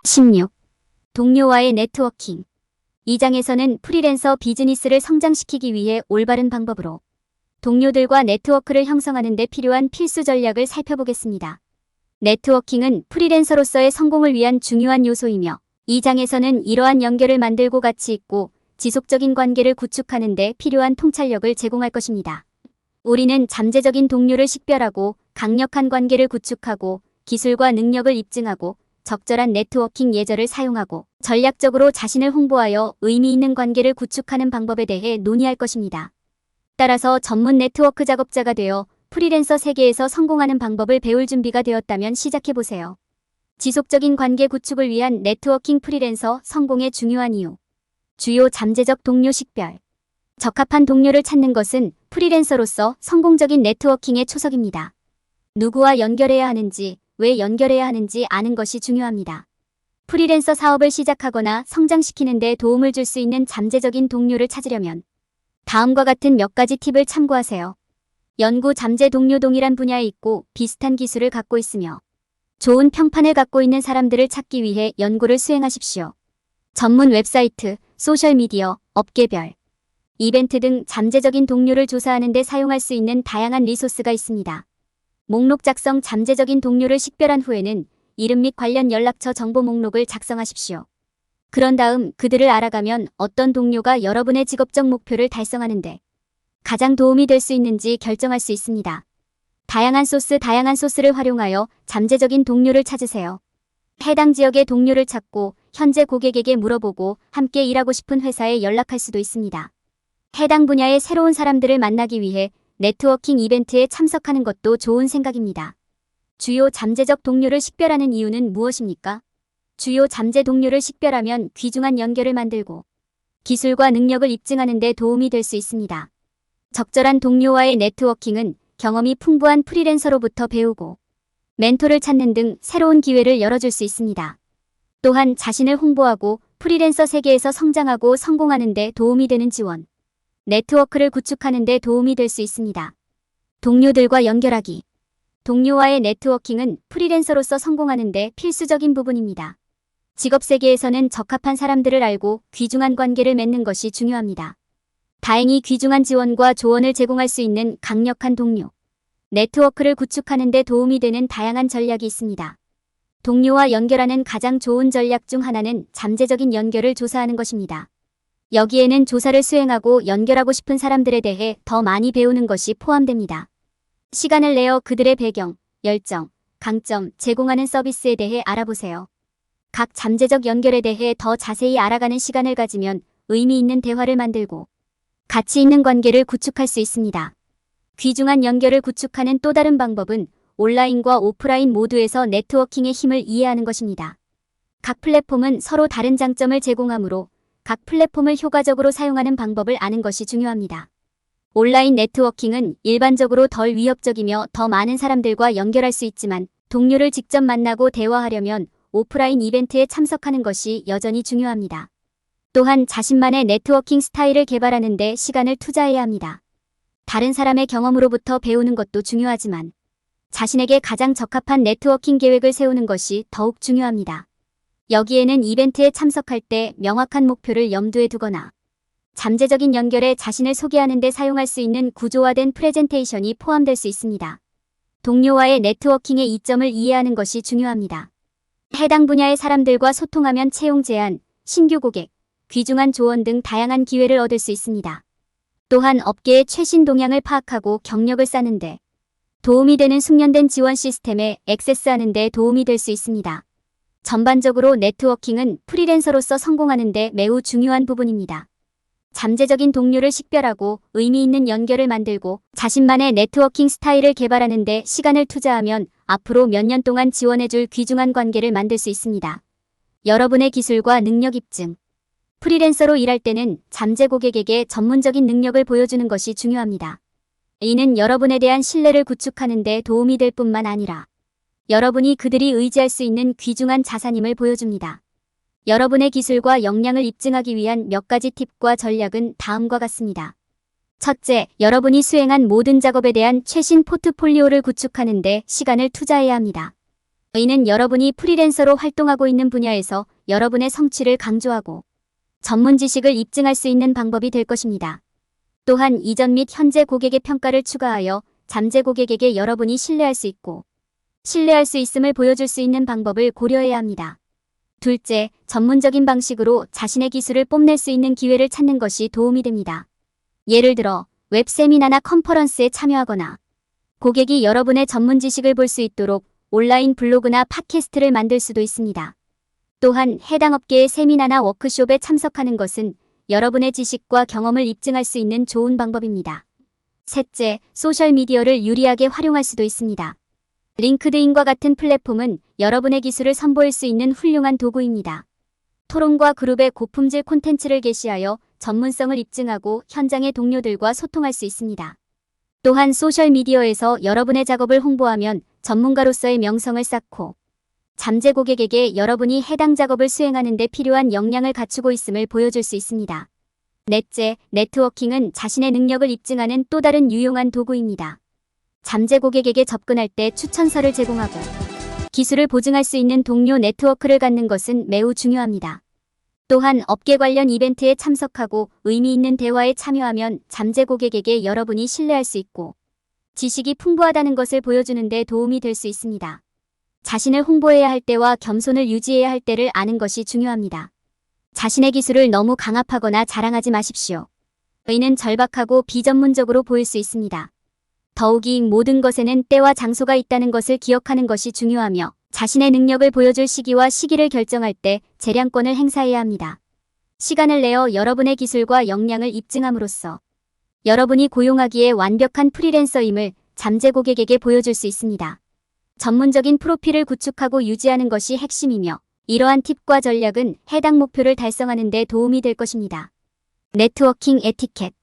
16. 동료와의 네트워킹. 이 장에서는 프리랜서 비즈니스를 성장시키기 위해 올바른 방법으로 동료들과 네트워크를 형성하는 데 필요한 필수 전략을 살펴보겠습니다. 네트워킹은 프리랜서로서의 성공을 위한 중요한 요소이며 이 장에서는 이러한 연결을 만들고 가치 있고 지속적인 관계를 구축하는 데 필요한 통찰력을 제공할 것입니다. 우리는 잠재적인 동료를 식별하고 강력한 관계를 구축하고 기술과 능력을 입증하고 적절한 네트워킹 예절을 사용하고 전략적으로 자신을 홍보하여 의미 있는 관계를 구축하는 방법에 대해 논의할 것입니다. 따라서 전문 네트워크 작업자가 되어 프리랜서 세계에서 성공하는 방법을 배울 준비가 되었다면 시작해보세요. 지속적인 관계 구축을 위한 네트워킹 프리랜서 성공의 중요한 이유. 주요 잠재적 동료 식별. 적합한 동료를 찾는 것은 프리랜서로서 성공적인 네트워킹의 초석입니다. 누구와 연결해야 하는지, 왜 연결해야 하는지 아는 것이 중요합니다. 프리랜서 사업을 시작하거나 성장시키는 데 도움을 줄 수 있는 잠재적인 동료를 찾으려면 다음과 같은 몇 가지 팁을 참고하세요. 연구 잠재 동료 동일한 분야에 있고 비슷한 기술을 갖고 있으며 좋은 평판을 갖고 있는 사람들을 찾기 위해 연구를 수행하십시오. 전문 웹사이트, 소셜미디어, 업계별, 이벤트 등 잠재적인 동료를 조사하는 데 사용할 수 있는 다양한 리소스가 있습니다. 목록 작성. 잠재적인 동료를 식별한 후에는 이름 및 관련 연락처 정보 목록을 작성하십시오. 그런 다음 그들을 알아가면 어떤 동료가 여러분의 직업적 목표를 달성하는데 가장 도움이 될 수 있는지 결정할 수 있습니다. 다양한 소스를 활용하여 잠재적인 동료를 찾으세요. 해당 지역의 동료를 찾고 현재 고객에게 물어보고 함께 일하고 싶은 회사에 연락할 수도 있습니다. 해당 분야의 새로운 사람들을 만나기 위해 네트워킹 이벤트에 참석하는 것도 좋은 생각입니다. 주요 잠재적 동료를 식별하는 이유는 무엇입니까? 주요 잠재 동료를 식별하면 귀중한 연결을 만들고 기술과 능력을 입증하는 데 도움이 될 수 있습니다. 적절한 동료와의 네트워킹은 경험이 풍부한 프리랜서로부터 배우고 멘토를 찾는 등 새로운 기회를 열어줄 수 있습니다. 또한 자신을 홍보하고 프리랜서 세계에서 성장하고 성공하는 데 도움이 되는 지원, 네트워크를 구축하는 데 도움이 될 수 있습니다. 동료들과 연결하기. 동료와의 네트워킹은 프리랜서로서 성공하는 데 필수적인 부분입니다. 직업 세계에서는 적합한 사람들을 알고 귀중한 관계를 맺는 것이 중요합니다. 다행히 귀중한 지원과 조언을 제공할 수 있는 강력한 동료, 네트워크를 구축하는 데 도움이 되는 다양한 전략이 있습니다. 동료와 연결하는 가장 좋은 전략 중 하나는 잠재적인 연결을 조사하는 것입니다. 여기에는 조사를 수행하고 연결하고 싶은 사람들에 대해 더 많이 배우는 것이 포함됩니다. 시간을 내어 그들의 배경, 열정, 강점, 제공하는 서비스에 대해 알아보세요. 각 잠재적 연결에 대해 더 자세히 알아가는 시간을 가지면 의미 있는 대화를 만들고 가치 있는 관계를 구축할 수 있습니다. 귀중한 연결을 구축하는 또 다른 방법은 온라인과 오프라인 모두에서 네트워킹의 힘을 이해하는 것입니다. 각 플랫폼은 서로 다른 장점을 제공하므로 각 플랫폼을 효과적으로 사용하는 방법을 아는 것이 중요합니다. 온라인 네트워킹은 일반적으로 덜 위협적이며 더 많은 사람들과 연결할 수 있지만 동료를 직접 만나고 대화하려면 오프라인 이벤트에 참석하는 것이 여전히 중요합니다. 또한 자신만의 네트워킹 스타일을 개발하는 데 시간을 투자해야 합니다. 다른 사람의 경험으로부터 배우는 것도 중요하지만 자신에게 가장 적합한 네트워킹 계획을 세우는 것이 더욱 중요합니다. 여기에는 이벤트에 참석할 때 명확한 목표를 염두에 두거나 잠재적인 연결에 자신을 소개하는 데 사용할 수 있는 구조화된 프레젠테이션이 포함될 수 있습니다. 동료와의 네트워킹의 이점을 이해하는 것이 중요합니다. 해당 분야의 사람들과 소통하면 채용 제안, 신규 고객, 귀중한 조언 등 다양한 기회를 얻을 수 있습니다. 또한 업계의 최신 동향을 파악하고 경력을 쌓는 데 도움이 되는 숙련된 지원 시스템에 액세스하는 데 도움이 될 수 있습니다. 전반적으로 네트워킹은 프리랜서로서 성공하는 데 매우 중요한 부분입니다. 잠재적인 동료를 식별하고 의미 있는 연결을 만들고 자신만의 네트워킹 스타일을 개발하는 데 시간을 투자하면 앞으로 몇 년 동안 지원해줄 귀중한 관계를 만들 수 있습니다. 여러분의 기술과 능력 입증. 프리랜서로 일할 때는 잠재 고객에게 전문적인 능력을 보여주는 것이 중요합니다. 이는 여러분에 대한 신뢰를 구축하는 데 도움이 될 뿐만 아니라 여러분이 그들이 의지할 수 있는 귀중한 자산임을 보여줍니다. 여러분의 기술과 역량을 입증하기 위한 몇 가지 팁과 전략은 다음과 같습니다. 첫째, 여러분이 수행한 모든 작업에 대한 최신 포트폴리오를 구축하는 데 시간을 투자해야 합니다. 이는 여러분이 프리랜서로 활동하고 있는 분야에서 여러분의 성취를 강조하고 전문 지식을 입증할 수 있는 방법이 될 것입니다. 또한 이전 및 현재 고객의 평가를 추가하여 잠재 고객에게 여러분이 신뢰할 수 있고 신뢰할 수 있음을 보여줄 수 있는 방법을 고려해야 합니다. 둘째, 전문적인 방식으로 자신의 기술을 뽐낼 수 있는 기회를 찾는 것이 도움이 됩니다. 예를 들어 웹 세미나나 컨퍼런스에 참여하거나 고객이 여러분의 전문 지식을 볼 수 있도록 온라인 블로그나 팟캐스트를 만들 수도 있습니다. 또한 해당 업계의 세미나나 워크숍에 참석하는 것은 여러분의 지식과 경험을 입증할 수 있는 좋은 방법입니다. 셋째, 소셜미디어를 유리하게 활용할 수도 있습니다. 링크드인과 같은 플랫폼은 여러분의 기술을 선보일 수 있는 훌륭한 도구입니다. 토론과 그룹의 고품질 콘텐츠를 게시하여 전문성을 입증하고 현장의 동료들과 소통할 수 있습니다. 또한 소셜미디어에서 여러분의 작업을 홍보하면 전문가로서의 명성을 쌓고 잠재 고객에게 여러분이 해당 작업을 수행하는 데 필요한 역량을 갖추고 있음을 보여줄 수 있습니다. 넷째, 네트워킹은 자신의 능력을 입증하는 또 다른 유용한 도구입니다. 잠재 고객에게 접근할 때 추천서를 제공하고 기술을 보증할 수 있는 동료 네트워크를 갖는 것은 매우 중요합니다. 또한 업계 관련 이벤트에 참석하고 의미 있는 대화에 참여하면 잠재 고객에게 여러분이 신뢰할 수 있고 지식이 풍부하다는 것을 보여주는 데 도움이 될 수 있습니다. 자신을 홍보해야 할 때와 겸손을 유지해야 할 때를 아는 것이 중요합니다. 자신의 기술을 너무 강압하거나 자랑하지 마십시오. 이는 절박하고 비전문적으로 보일 수 있습니다. 더욱이 모든 것에는 때와 장소가 있다는 것을 기억하는 것이 중요하며 자신의 능력을 보여줄 시기와 시기를 결정할 때 재량권을 행사해야 합니다. 시간을 내어 여러분의 기술과 역량을 입증함으로써 여러분이 고용하기에 완벽한 프리랜서임을 잠재 고객에게 보여줄 수 있습니다. 전문적인 프로필을 구축하고 유지하는 것이 핵심이며 이러한 팁과 전략은 해당 목표를 달성하는 데 도움이 될 것입니다. 네트워킹 에티켓.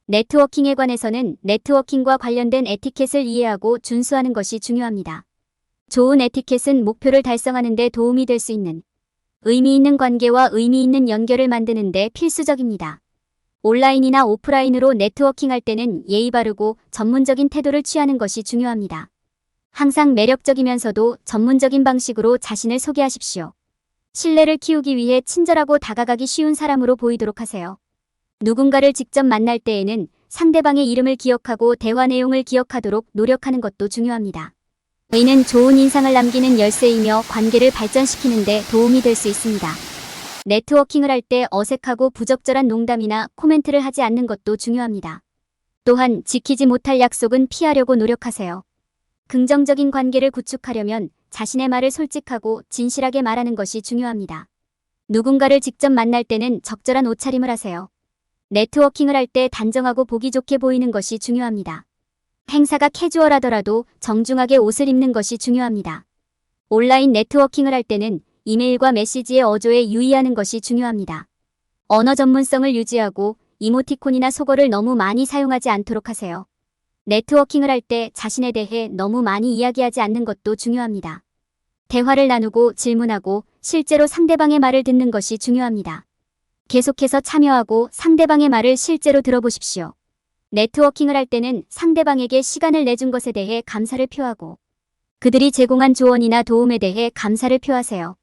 네트워킹에 관해서는 네트워킹과 관련된 에티켓을 이해하고 준수하는 것이 중요합니다. 좋은 에티켓은 목표를 달성하는 데 도움이 될 수 있는 의미 있는 관계와 의미 있는 연결을 만드는 데 필수적입니다. 온라인이나 오프라인으로 네트워킹할 때는 예의 바르고 전문적인 태도를 취하는 것이 중요합니다. 항상 매력적이면서도 전문적인 방식으로 자신을 소개하십시오. 신뢰를 키우기 위해 친절하고 다가가기 쉬운 사람으로 보이도록 하세요. 누군가를 직접 만날 때에는 상대방의 이름을 기억하고 대화 내용을 기억하도록 노력하는 것도 중요합니다. 이는 좋은 인상을 남기는 열쇠이며 관계를 발전시키는 데 도움이 될 수 있습니다. 네트워킹을 할 때 어색하고 부적절한 농담이나 코멘트를 하지 않는 것도 중요합니다. 또한 지키지 못할 약속은 피하려고 노력하세요. 긍정적인 관계를 구축하려면 자신의 말을 솔직하고 진실하게 말하는 것이 중요합니다. 누군가를 직접 만날 때는 적절한 옷차림을 하세요. 네트워킹을 할 때 단정하고 보기 좋게 보이는 것이 중요합니다. 행사가 캐주얼하더라도 정중하게 옷을 입는 것이 중요합니다. 온라인 네트워킹을 할 때는 이메일과 메시지의 어조에 유의하는 것이 중요합니다. 언어 전문성을 유지하고 이모티콘이나 속어를 너무 많이 사용하지 않도록 하세요. 네트워킹을 할 때 자신에 대해 너무 많이 이야기하지 않는 것도 중요합니다. 대화를 나누고 질문하고 실제로 상대방의 말을 듣는 것이 중요합니다. 계속해서 참여하고 상대방의 말을 실제로 들어보십시오. 네트워킹을 할 때는 상대방에게 시간을 내준 것에 대해 감사를 표하고 그들이 제공한 조언이나 도움에 대해 감사를 표하세요.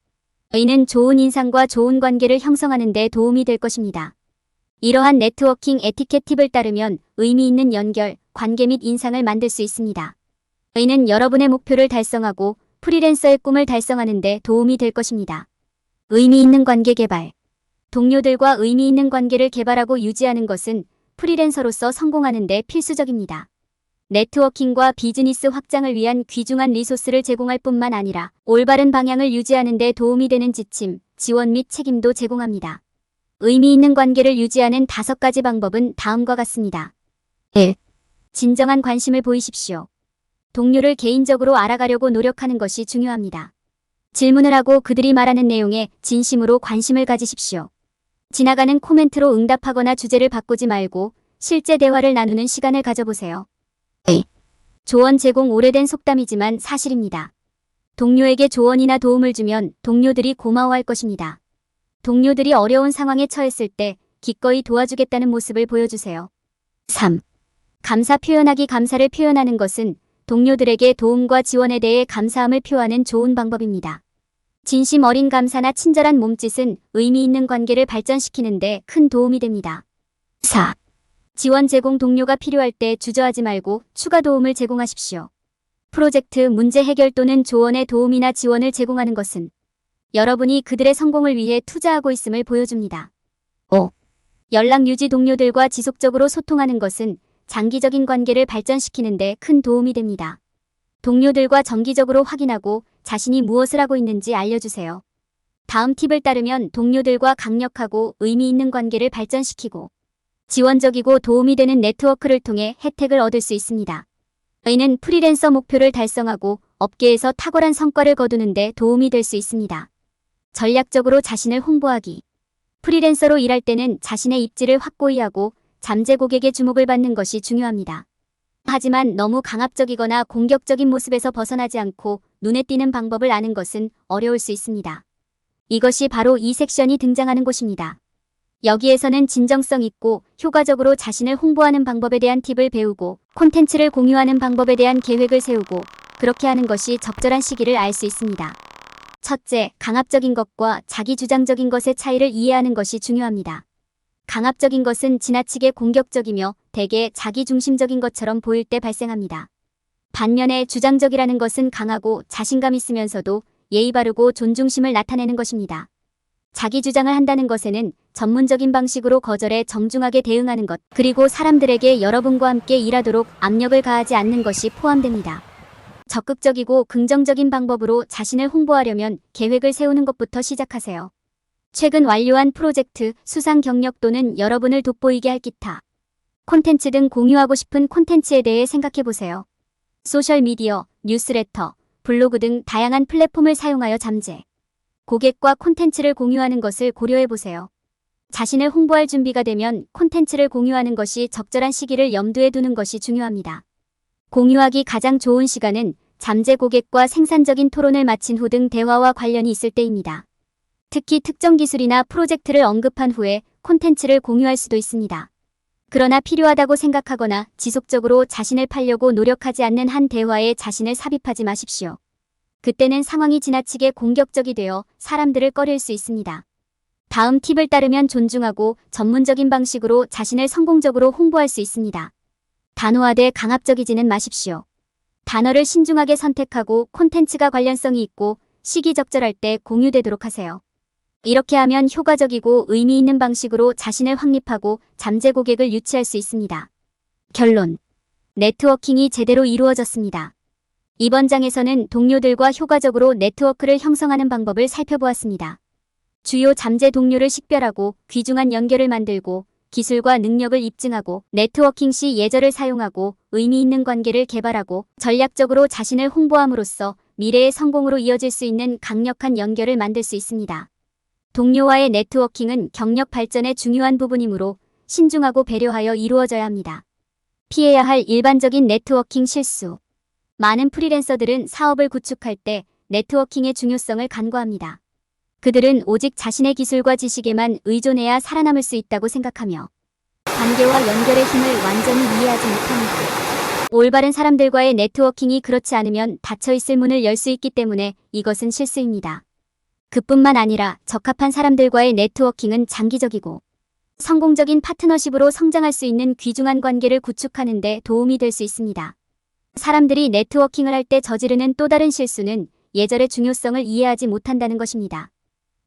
이는 좋은 인상과 좋은 관계를 형성하는 데 도움이 될 것입니다. 이러한 네트워킹 에티켓 팁을 따르면 의미 있는 연결, 관계 및 인상을 만들 수 있습니다. 이는 여러분의 목표를 달성하고 프리랜서의 꿈을 달성하는 데 도움이 될 것입니다. 의미 있는 관계 개발. 동료들과 의미 있는 관계를 개발하고 유지하는 것은 프리랜서로서 성공하는 데 필수적입니다. 네트워킹과 비즈니스 확장을 위한 귀중한 리소스를 제공할 뿐만 아니라 올바른 방향을 유지하는 데 도움이 되는 지침, 지원 및 책임도 제공합니다. 의미 있는 관계를 유지하는 5가지 방법은 다음과 같습니다. 1. 진정한 관심을 보이십시오. 동료를 개인적으로 알아가려고 노력하는 것이 중요합니다. 질문을 하고 그들이 말하는 내용에 진심으로 관심을 가지십시오. 지나가는 코멘트로 응답하거나 주제를 바꾸지 말고 실제 대화를 나누는 시간을 가져보세요. 2. 조언 제공. 오래된 속담이지만 사실입니다. 동료에게 조언이나 도움을 주면 동료들이 고마워할 것입니다. 동료들이 어려운 상황에 처했을 때 기꺼이 도와주겠다는 모습을 보여주세요. 3. 감사 표현하기. 감사를 표현하는 것은 동료들에게 도움과 지원에 대해 감사함을 표하는 좋은 방법입니다. 진심 어린 감사나 친절한 몸짓은 의미 있는 관계를 발전시키는 데 큰 도움이 됩니다. 4. 지원 제공. 동료가 필요할 때 주저하지 말고 추가 도움을 제공하십시오. 프로젝트 문제 해결 또는 조언의 도움이나 지원을 제공하는 것은 여러분이 그들의 성공을 위해 투자하고 있음을 보여줍니다. 5. 연락 유지. 동료들과 지속적으로 소통하는 것은 장기적인 관계를 발전시키는 데 큰 도움이 됩니다. 동료들과 정기적으로 확인하고 자신이 무엇을 하고 있는지 알려주세요. 다음 팁을 따르면 동료들과 강력하고 의미 있는 관계를 발전시키고 지원적이고 도움이 되는 네트워크를 통해 혜택을 얻을 수 있습니다. 이는 프리랜서 목표를 달성하고 업계에서 탁월한 성과를 거두는 데 도움이 될 수 있습니다. 전략적으로 자신을 홍보하기. 프리랜서로 일할 때는 자신의 입지를 확고히 하고 잠재 고객의 주목을 받는 것이 중요합니다. 하지만 너무 강압적이거나 공격적인 모습에서 벗어나지 않고 눈에 띄는 방법을 아는 것은 어려울 수 있습니다. 이것이 바로 이 섹션이 등장하는 곳입니다. 여기에서는 진정성 있고 효과적으로 자신을 홍보하는 방법에 대한 팁을 배우고 콘텐츠를 공유하는 방법에 대한 계획을 세우고 그렇게 하는 것이 적절한 시기를 알 수 있습니다. 첫째, 강압적인 것과 자기주장적인 것의 차이를 이해하는 것이 중요합니다. 강압적인 것은 지나치게 공격적이며 대개 자기중심적인 것처럼 보일 때 발생합니다. 반면에 주장적이라는 것은 강하고 자신감 있으면서도 예의 바르고 존중심을 나타내는 것입니다. 자기 주장을 한다는 것에는 전문적인 방식으로 거절에 정중하게 대응하는 것, 그리고 사람들에게 여러분과 함께 일하도록 압력을 가하지 않는 것이 포함됩니다. 적극적이고 긍정적인 방법으로 자신을 홍보하려면 계획을 세우는 것부터 시작하세요. 최근 완료한 프로젝트, 수상 경력 또는 여러분을 돋보이게 할 기타 콘텐츠 등 공유하고 싶은 콘텐츠에 대해 생각해보세요. 소셜미디어, 뉴스레터, 블로그 등 다양한 플랫폼을 사용하여 잠재 고객과 콘텐츠를 공유하는 것을 고려해보세요. 자신을 홍보할 준비가 되면 콘텐츠를 공유하는 것이 적절한 시기를 염두에 두는 것이 중요합니다. 공유하기 가장 좋은 시간은 잠재 고객과 생산적인 토론을 마친 후 등 대화와 관련이 있을 때입니다. 특히 특정 기술이나 프로젝트를 언급한 후에 콘텐츠를 공유할 수도 있습니다. 그러나 필요하다고 생각하거나 지속적으로 자신을 팔려고 노력하지 않는 한 대화에 자신을 삽입하지 마십시오. 그때는 상황이 지나치게 공격적이 되어 사람들을 꺼릴 수 있습니다. 다음 팁을 따르면 존중하고 전문적인 방식으로 자신을 성공적으로 홍보할 수 있습니다. 단호하되 강압적이지는 마십시오. 단어를 신중하게 선택하고 콘텐츠가 관련성이 있고 시기적절할 때 공유되도록 하세요. 이렇게 하면 효과적이고 의미 있는 방식으로 자신을 확립하고 잠재 고객을 유치할 수 있습니다. 결론. 네트워킹이 제대로 이루어졌습니다. 이번 장에서는 동료들과 효과적으로 네트워크를 형성하는 방법을 살펴보았습니다. 주요 잠재 동료를 식별하고 귀중한 연결을 만들고 기술과 능력을 입증하고 네트워킹 시 예절을 사용하고 의미 있는 관계를 개발하고 전략적으로 자신을 홍보함으로써 미래의 성공으로 이어질 수 있는 강력한 연결을 만들 수 있습니다. 동료와의 네트워킹은 경력 발전의 중요한 부분이므로 신중하고 배려하여 이루어져야 합니다. 피해야 할 일반적인 네트워킹 실수. 많은 프리랜서들은 사업을 구축할 때 네트워킹의 중요성을 간과합니다. 그들은 오직 자신의 기술과 지식에만 의존해야 살아남을 수 있다고 생각하며 관계와 연결의 힘을 완전히 이해하지 못합니다. 올바른 사람들과의 네트워킹이 그렇지 않으면 닫혀있을 문을 열 수 있기 때문에 이것은 실수입니다. 그뿐만 아니라 적합한 사람들과의 네트워킹은 장기적이고 성공적인 파트너십으로 성장할 수 있는 귀중한 관계를 구축하는 데 도움이 될 수 있습니다. 사람들이 네트워킹을 할 때 저지르는 또 다른 실수는 예절의 중요성을 이해하지 못한다는 것입니다.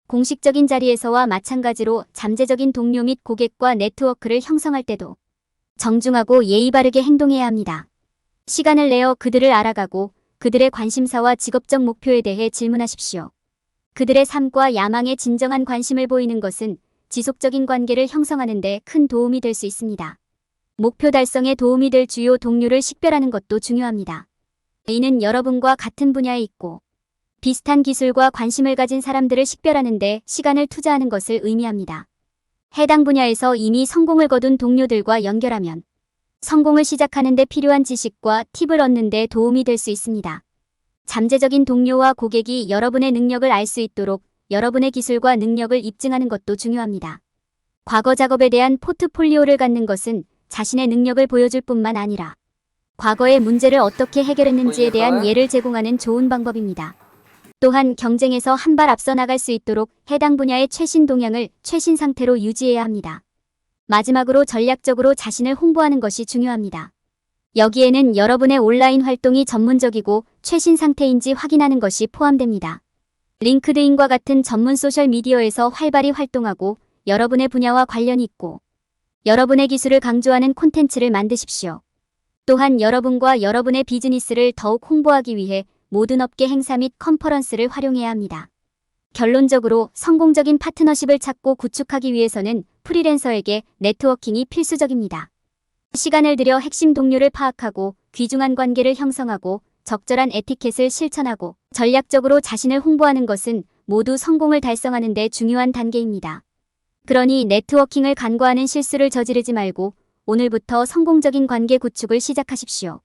공식적인 자리에서와 마찬가지로 잠재적인 동료 및 고객과 네트워크를 형성할 때도 정중하고 예의 바르게 행동해야 합니다. 시간을 내어 그들을 알아가고 그들의 관심사와 직업적 목표에 대해 질문하십시오. 그들의 삶과 야망에 진정한 관심을 보이는 것은 지속적인 관계를 형성하는 데 큰 도움이 될 수 있습니다. 목표 달성에 도움이 될 주요 동료를 식별하는 것도 중요합니다. 이는 여러분과 같은 분야에 있고 비슷한 기술과 관심을 가진 사람들을 식별하는 데 시간을 투자하는 것을 의미합니다. 해당 분야에서 이미 성공을 거둔 동료들과 연결하면 성공을 시작하는 데 필요한 지식과 팁을 얻는 데 도움이 될 수 있습니다. 잠재적인 동료와 고객이 여러분의 능력을 알 수 있도록 여러분의 기술과 능력을 입증하는 것도 중요합니다. 과거 작업에 대한 포트폴리오를 갖는 것은 자신의 능력을 보여줄 뿐만 아니라 과거의 문제를 어떻게 해결했는지에 대한 예를 제공하는 좋은 방법입니다. 또한 경쟁에서 한 발 앞서 나갈 수 있도록 해당 분야의 최신 동향을 최신 상태로 유지해야 합니다. 마지막으로 전략적으로 자신을 홍보하는 것이 중요합니다. 여기에는 여러분의 온라인 활동이 전문적이고 최신 상태인지 확인하는 것이 포함됩니다. 링크드인과 같은 전문 소셜미디어에서 활발히 활동하고 여러분의 분야와 관련이 있고 여러분의 기술을 강조하는 콘텐츠를 만드십시오. 또한 여러분과 여러분의 비즈니스를 더욱 홍보하기 위해 모든 업계 행사 및 컨퍼런스를 활용해야 합니다. 결론적으로 성공적인 파트너십을 찾고 구축하기 위해서는 프리랜서에게 네트워킹이 필수적입니다. 시간을 들여 핵심 동료를 파악하고 귀중한 관계를 형성하고 적절한 에티켓을 실천하고 전략적으로 자신을 홍보하는 것은 모두 성공을 달성하는 데 중요한 단계입니다. 그러니 네트워킹을 간과하는 실수를 저지르지 말고 오늘부터 성공적인 관계 구축을 시작하십시오.